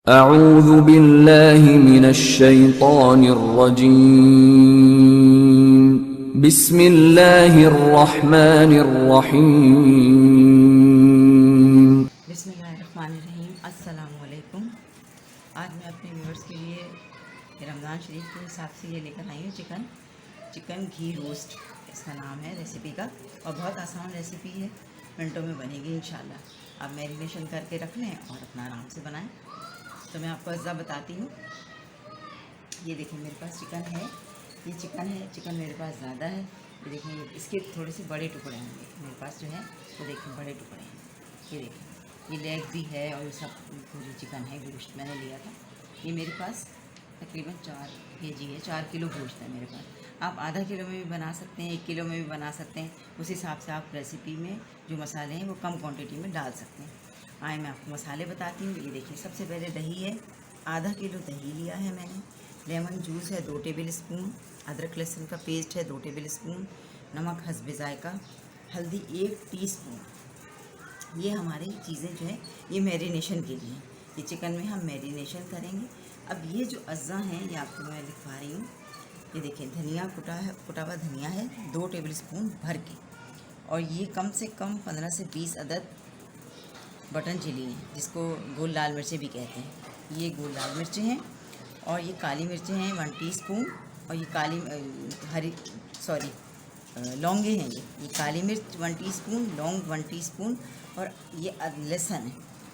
अऊज़ु बिल्लाहि मिनश्शैतानिर्रजीम बिस्मिल्लाहिर्रहमानिर्रहीम। बिस्मिल्लाहिर्रहमानिर्रहीम। अस्सलामुअलैकुम। आज मैं अपने व्यूअर्स के लिए रमज़ान शरीफ के हिसाब से ये लेकर आई हूँ चिकन घी रोस्ट इसका नाम है रेसिपी का, और बहुत आसान रेसिपी है, मिनटों में बनेगी इंशाल्लाह। आप मैरिनेशन करके रख लें और अपना आराम से बनाएं। तो मैं आपको अज़्ज़ा बताती हूँ। ये देखिए मेरे पास चिकन है, ये चिकन है, चिकन मेरे पास ज़्यादा है। ये देखिए इसके थोड़े से बड़े टुकड़े हैं मेरे पास जो है, वो देखिए बड़े टुकड़े हैं। ये देखिए ये लेग भी है और ये सब पूरी चिकन है, गोश्त मैंने लिया था। ये मेरे पास तकरीबन 4 kg है, 4 किलो गोश्त है मेरे पास। आप आधा किलो में भी बना सकते हैं, 1 किलो में भी बना सकते हैं। उस हिसाब से आप रेसिपी में जो मसाले हैं वो कम क्वांटिटी में डाल सकते हैं। आए मैं आपको मसाले बताती हूँ। ये देखिए सबसे पहले दही है, आधा किलो दही लिया है मैंने। लेमन जूस है 2 टेबल स्पून, अदरक लहसुन का पेस्ट है 2 टेबल स्पून, नमक हस्बे जायका, हल्दी 1 टीस्पून। ये हमारी चीज़ें जो है ये मैरिनेशन के लिए, ये चिकन में हम मैरिनेशन करेंगे। अब ये जो अज़्ज़ा हैं ये आपको मैं लिखवा रही हूँ। ये देखिए धनिया कुटा हुआ धनिया है 2 टेबल स्पून भर के, और ये कम से कम 15 से 20 अदद बटन चिली हैं, जिसको गोल लाल मिर्चें भी कहते हैं। ये गोल लाल मिर्चें हैं, और ये काली मिर्चें हैं 1 टीस्पून, और ये लौंगे हैं। ये काली मिर्च 1 टीस्पून, लौंग 1 टीस्पून, और ये लहसुन है,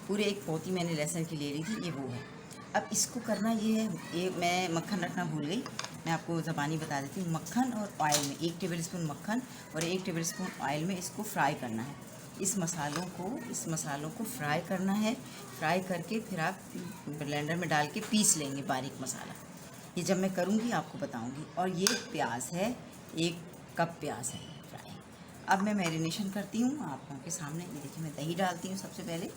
पूरे एक पोती मैंने लहसुन की ले ली थी, ये वो है। अब इसको करना ये है, ये मैं मक्खन रखना भूल गई, मैं आपको ज़बानी बता देती हूँ। मक्खन और ऑयल में 1 टेबल स्पून मक्खन और 1 टेबल स्पून ऑयल में इसको फ्राई करना है। इस मसालों को फ्राई करना है। फ्राई करके फिर आप ब्लेंडर में डाल के पीस लेंगे बारीक मसाला। ये जब मैं करूँगी आपको बताऊँगी। और ये प्याज है, 1 कप प्याज है फ्राई। अब मैं मैरिनेशन करती हूँ आप लोगों के सामने। ये देखिए मैं दही डालती हूँ सबसे पहले,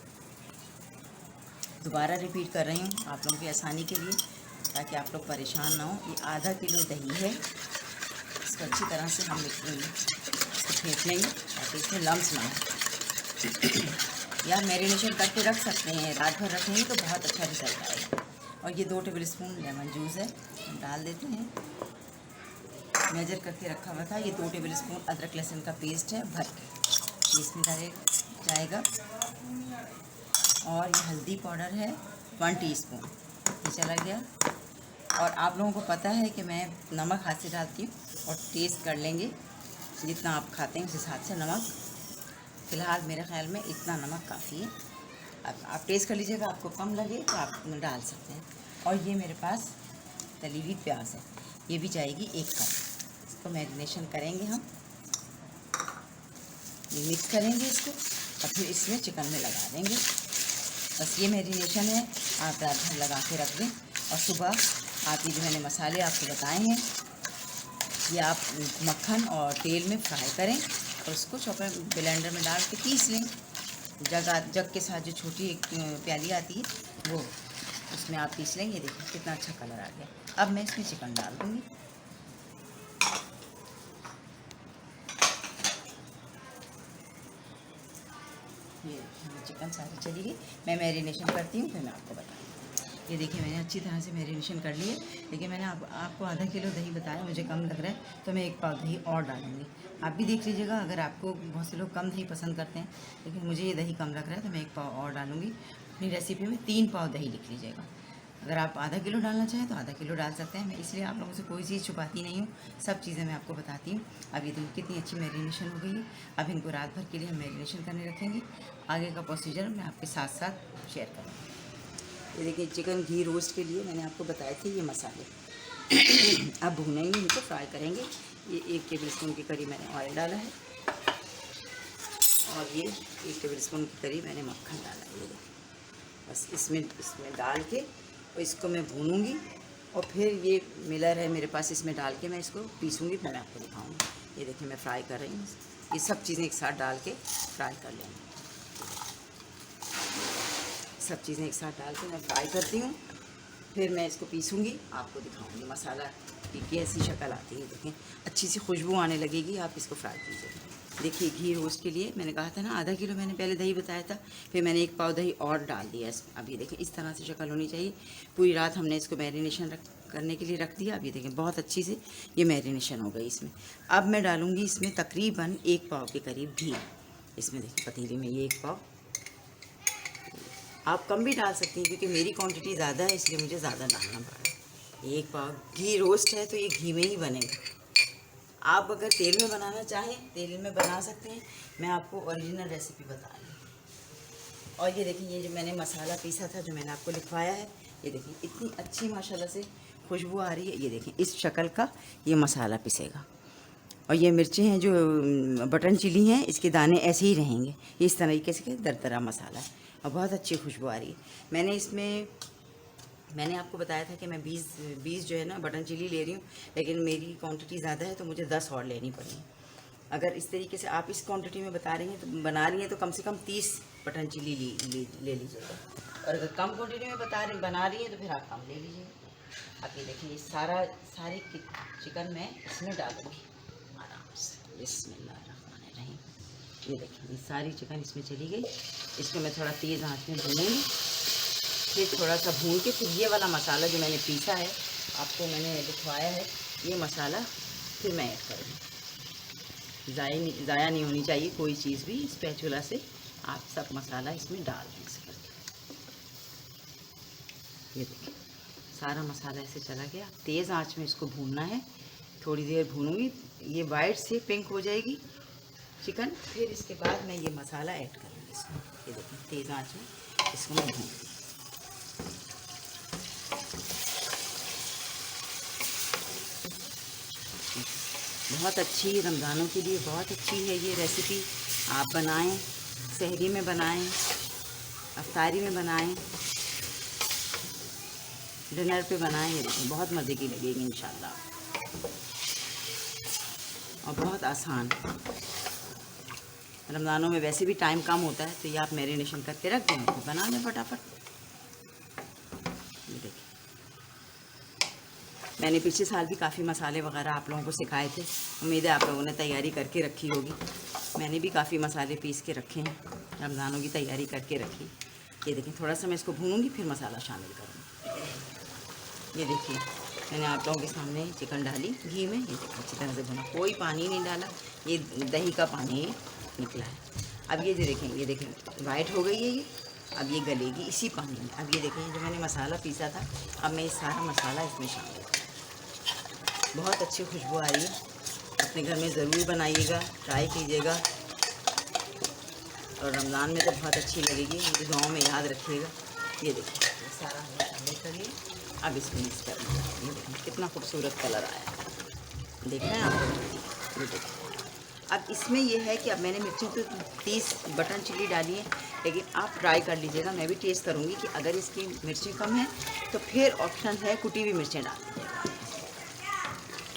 दोबारा रिपीट कर रही हूँ आप लोगों की आसानी के लिए, ताकि आप लोग परेशान ना हो। ये आधा किलो दही है, इसको अच्छी तरह से हम इसको फेंट लेंगे ताकि इसमें लम्स ना हो। या मैरिनेशन करके रख सकते हैं, रात भर रखेंगे तो बहुत अच्छा रिजल्ट आएगा। और ये 2 टेबल स्पून लेमन जूस है, हम डाल देते हैं। मेजर करके रखा हुआ था। ये 2 टेबल स्पून अदरक लहसुन का पेस्ट है भर के, ये इसमें जाएगा। और ये हल्दी पाउडर है 1 टीस्पून, ये चला गया। और आप लोगों को पता है कि मैं नमक हाथ से डालती हूँ, और टेस्ट कर लेंगे जितना आप खाते हैं उस हिसाब से नमक। फ़िलहाल मेरे ख्याल में इतना नमक काफ़ी है। अब आप टेस्ट कर लीजिएगा, आपको कम लगे तो आप डाल सकते हैं। और ये मेरे पास तली हुई प्याज है, ये भी जाएगी 1 कप। इसको मैरिनेशन करेंगे हम, ये मिक्स करेंगे इसको, और फिर इसमें चिकन में लगा देंगे। बस ये मैरिनेशन है, आप रात भर लगा के रख दें। और सुबह आप ये जो मैंने मसाले आपको बताए हैं, ये आप मक्खन और तेल में फ्राई करें, और उसको चॉपर ब्लेंडर में डाल के पीस लें। जग के साथ जो छोटी एक प्याली आती है वो, उसमें आप पीस लेंगे। देखिए कितना अच्छा कलर आ गया। अब मैं इसमें चिकन डाल दूँगी। ये चिकन सारी चली गई, मैं मैरिनेशन करती हूँ फिर मैं आपको बताऊँ। ये देखिए मैंने अच्छी तरह से मैरिनेशन कर ली है। देखिए मैंने आपको आधा किलो दही बताया, मुझे कम लग रहा है तो मैं 1 पाव दही और डालूँगी। आप भी देख लीजिएगा, अगर आपको बहुत से लोग कम दही पसंद करते हैं, लेकिन मुझे ये दही कम लग रहा है तो मैं 1 पाव और डालूँगी। अपनी रेसिपी में 3 पाव दही लिख लीजिएगा। अगर आप आधा किलो डालना चाहें तो आधा किलो डाल सकते हैं। मैं इसलिए आप लोगों से कोई चीज़ छुपाती नहीं हूँ, सब चीज़ें मैं आपको बताती हूँ। अब ये देखिए कितनी अच्छी मैरिनेशन हो गई है। अब इनको रात भर के लिए हम मैरिनेशन करने रखेंगे। आगे का प्रोसीजर मैं आपके साथ साथ शेयर करूँगी। ये देखिए चिकन घी रोस्ट के लिए मैंने आपको बताए थे ये मसाले। अब भूनेंगे इनको, फ्राई करेंगे। ये 1 टेबल स्पून के करीब मैंने ऑयल डाला है, और ये 1 टेबल स्पून के करीब मैंने मक्खन डाला है। ये बस इसमें डाल के और इसको मैं भूनूंगी। और फिर ये मिलर है मेरे पास, इसमें डाल के मैं इसको पीसूँगी, फिर मैं आपको दिखाऊँगी। ये देखिए मैं फ्राई कर रही हूँ, ये सब चीज़ें एक साथ डाल के फ्राई कर लेंगे। सब चीज़ें एक साथ डाल के मैं फ्राई करती हूँ, फिर मैं इसको पीसूँगी, आपको दिखाऊँगी। मसाला की ऐसी शक्ल आती है, देखें अच्छी सी खुशबू आने लगेगी। आप इसको फ्राई कीजिए। देखिए घी रोस्ट के लिए मैंने कहा था ना आधा किलो मैंने पहले दही बताया था, फिर मैंने 1 पाव दही और डाल दिया इसमें। अब ये देखें इस तरह से शक्ल होनी चाहिए। पूरी रात हमने इसको मैरिनेशन करने के लिए रख दिया। अब ये देखें बहुत अच्छी से ये मैरिनेशन हो गई इसमें। अब मैं डालूँगी इसमें तकरीबन 1 पाव के करीब घी। इसमें देखिए पतीली में ये 1 पाव, आप कम भी डाल सकती हैं क्योंकि मेरी क्वांटिटी ज़्यादा है इसलिए मुझे ज़्यादा डालना पड़ा। 1 पाव घी रोस्ट है तो ये घी में ही बनेगा। आप अगर तेल में बनाना चाहें तेल में बना सकते हैं, मैं आपको ओरिजिनल रेसिपी बता रही हूँ। और ये देखिए ये जो मैंने मसाला पीसा था जो मैंने आपको लिखवाया है, ये देखिए इतनी अच्छी माशाल्लाह से खुशबू आ रही है। ये देखिए इस शक्ल का ये मसाला पिसेगा। और ये मिर्चें हैं जो बटन चिली हैं, इसके दाने ऐसे ही रहेंगे। इस तरीके से दरदरा मसाला है और बहुत अच्छी खुशबू आ रही है। मैंने आपको बताया था कि मैं 20 जो है ना बटन चिली ले रही हूँ, लेकिन मेरी क्वांटिटी ज़्यादा है तो मुझे 10 और लेनी पड़ी। अगर इस तरीके से आप इस क्वांटिटी में बना रही हैं तो कम से कम 30 बटन चिली ले लीजिएगा। और अगर कम क्वांटिटी में बना रही हैं तो फिर आप कम ले लीजिएगा। अब ये देखिए ये सारी चिकन मैं इसमें डालूँगी आराम से। बिस्मिल्लाहिर्रहमानिर्रहीम। ये देखिए ये सारी चिकन इसमें चली गई। इसको मैं थोड़ा तेज़ आँच में भूनूँगी, फिर थोड़ा सा भून के फिर ये वाला मसाला जो मैंने पीसा है आपको मैंने लिखवाया है, ये मसाला फिर मैं ऐड करूँगी। ज़ाया नहीं होनी चाहिए कोई चीज़ भी। स्पैचुला से आप सब मसाला इसमें डाल दें इस करके। ये देखिए सारा मसाला ऐसे चला गया। तेज़ आंच में इसको भूनना है, थोड़ी देर भूनूँगी। ये वाइट से पिंक हो जाएगी चिकन, फिर इसके बाद मैं ये मसाला ऐड करूँगी इसमें। ये देखिए तेज़ आंच में इसको मैं भूनूँगी। बहुत अच्छी रमज़ानों के लिए बहुत अच्छी है ये रेसिपी। आप बनाएं, सहरी में बनाएं, अफ्तारी में बनाएं, डिनर पे बनाएं। ये देखिए बहुत मज़े की लगेगी इंशाल्लाह और बहुत आसान। रमज़ानों में वैसे भी टाइम कम होता है तो ये आप मैरिनेशन करके रख दें तो बना लें फटाफट। ये देखिए मैंने पिछले साल भी काफ़ी मसाले वगैरह आप लोगों को सिखाए थे। उम्मीद है आप लोगों ने तैयारी करके रखी होगी। मैंने भी काफ़ी मसाले पीस के रखे हैं, रमज़ानों की तैयारी करके रखी। ये देखिए थोड़ा सा मैं इसको भूनूंगी फिर मसाला शामिल करूँगी। ये देखिए मैंने आप लोगों के सामने चिकन डाली घी में। ये देखिए अच्छी तरह से भुना, कोई पानी नहीं डाला, ये दही का पानी निकला है। अब ये जो देखें, ये देखें वाइट हो गई है ये। अब ये गलेगी इसी पानी में। अब ये देखें जो मैंने मसाला पीसा था, अब मैं ये सारा मसाला इसमें शामिल करूँ। बहुत अच्छी खुशबू आ रही है। अपने घर में ज़रूर बनाइएगा, ट्राई कीजिएगा और रमज़ान में तो बहुत अच्छी लगेगी। मुझे दुआओं में याद रखिएगा। ये देखिए ये सारा हमने शामिल करिए। अब इसको मिक्स कर लीजिए। ये देखिए कितना खूबसूरत कलर आया है, देख रहे हैं आप लोग। ये देखिए अब इसमें ये है कि अब मैंने मिर्चें तो 30 बटन चिली डाली है, लेकिन आप ट्राई कर लीजिएगा। मैं भी टेस्ट करूँगी कि अगर इसकी मिर्चें कम हैं तो फिर ऑप्शन है कुटी हुई मिर्चें डाल दीजिएगा।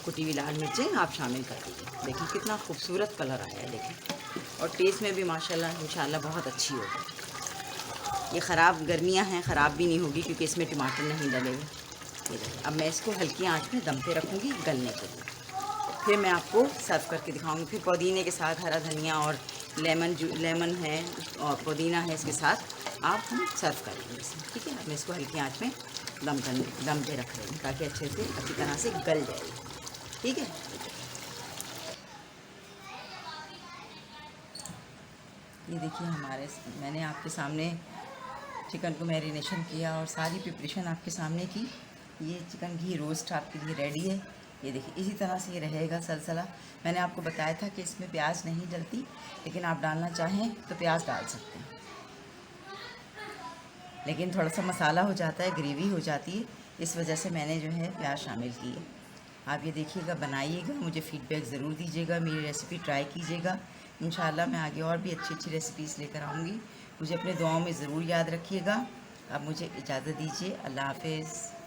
कुटी हुई लाल मिर्चें आप शामिल कर दीजिए। देखिए कितना खूबसूरत कलर आया है देखिए, और टेस्ट में भी माशाल्लाह इंशाल्लाह बहुत अच्छी होगी। ये ख़राब गर्मियां हैं, ख़राब भी नहीं होगी क्योंकि इसमें टमाटर नहीं डले हुए। ये देखिए अब मैं इसको हल्की आंच में दम पे रखूँगी गलने के लिए, फिर मैं आपको सर्व करके दिखाऊँगी। फिर पुदीने के साथ हरा धनिया और लेमन है और पुदीना है, इसके साथ आप हम सर्व करेंगे इसे। ठीक है, अब मैं इसको हल्की आँच में दम पे रख रही हूँ ताकि अच्छे से अच्छी तरह से गल जाए। ठीक है, ये देखिए मैंने आपके सामने चिकन को मैरिनेशन किया और सारी प्रिपरेशन आपके सामने की। ये चिकन घी रोस्ट आपके लिए रेडी है। ये देखिए इसी तरह से ये रहेगा सलसला। मैंने आपको बताया था कि इसमें प्याज नहीं डलती, लेकिन आप डालना चाहें तो प्याज डाल सकते हैं, लेकिन थोड़ा सा मसाला हो जाता है, ग्रेवी हो जाती है, इस वजह से मैंने जो है प्याज शामिल की है। आप ये देखिएगा, बनाइएगा, मुझे फ़ीडबैक ज़रूर दीजिएगा, मेरी रेसिपी ट्राई कीजिएगा। इंशाल्लाह मैं आगे और भी अच्छी अच्छी रेसिपीज़ लेकर आऊँगी। मुझे अपने दुआओं में ज़रूर याद रखिएगा। अब मुझे इजाज़त दीजिए। अल्लाह हाफ़िज़।